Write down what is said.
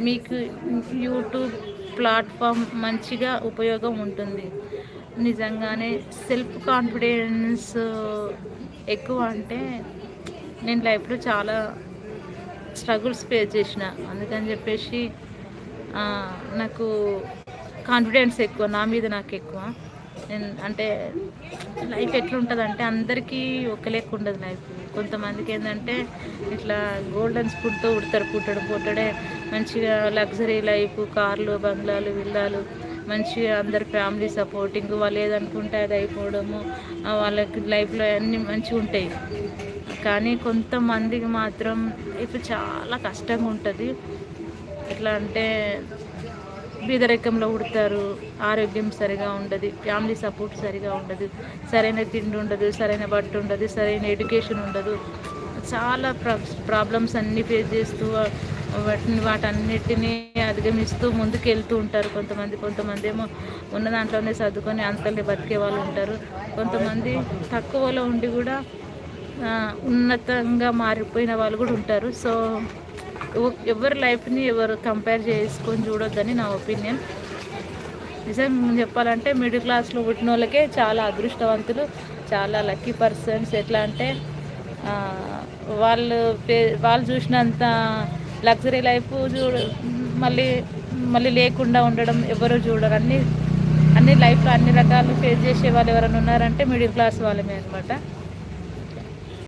మీకు YouTube platform మంచిగా ఉపయోగం ఉంటుంది. నిజంగానే సెల్ఫ్ కాన్ఫిడెన్స్ ఎక్కువ అంటే నేను లైఫ్లో చాలా స్ట్రగుల్స్ ఫేస్ చేసిన, అందుకని చెప్పేసి నాకు కాన్ఫిడెన్స్ ఎక్కువ, నా మీద నాకు ఎక్కువ. నేను అంటే లైఫ్ ఎట్లుంటుందంటే అందరికీ ఒక లెక్క ఉండదు లైఫ్. కొంతమందికి ఏంటంటే ఇట్లా గోల్డెన్ స్పూన్తో ఉడతారు, పుట్టడే మంచిగా లగ్జరీ లైఫ్, కార్లు, బంగ్లాలు, విల్లాలు, మంచిగా అందరు ఫ్యామిలీ సపోర్టింగ్, వాళ్ళు ఏదనుకుంటే అది అయిపోవడము, వాళ్ళకి లైఫ్లో అన్నీ మంచిగా ఉంటాయి. కానీ కొంతమందికి మాత్రం ఇప్పుడు చాలా కష్టంగా ఉంటుంది. ఎట్లా అంటే బీదరికంలో పుడతారు, ఆరోగ్యం సరిగా ఉండదు, ఫ్యామిలీ సపోర్ట్ సరిగా ఉండదు, సరైన తిండి ఉండదు, సరైన బట్ట ఉండదు, సరైన ఎడ్యుకేషన్ ఉండదు. చాలా ప్రాబ్లమ్స్ అన్నీ ఫేస్ చేస్తూ వాటన్నిటినీ అధిగమిస్తూ ముందుకు వెళ్తూ ఉంటారు. కొంతమంది ఏమో ఉన్న దాంట్లోనే సర్దుకొని అంతల్ని బతికే వాళ్ళు ఉంటారు. కొంతమంది తక్కువలో ఉండి కూడా ఉన్నతంగా మారిపోయిన వాళ్ళు కూడా ఉంటారు. సో ఎవరి లైఫ్ని ఎవరు కంపేర్ చేసుకొని చూడొద్దని నా ఒపీనియన్. నిజం చెప్పాలంటే మిడిల్ క్లాస్లో పుట్టిన వాళ్ళకే చాలా అదృష్టవంతులు, చాలా లక్కీ పర్సన్స్. ఎట్లా అంటే వాళ్ళు చూసినంత లగ్జరీ లైఫ్ మళ్ళీ లేకుండా ఉండడం ఎవరు చూడరు. అన్ని లైఫ్లో అన్ని రకాలు ఫేస్ చేసే వాళ్ళు ఎవరైనా ఉన్నారంటే మిడిల్ క్లాస్ వాళ్ళమే అనమాట.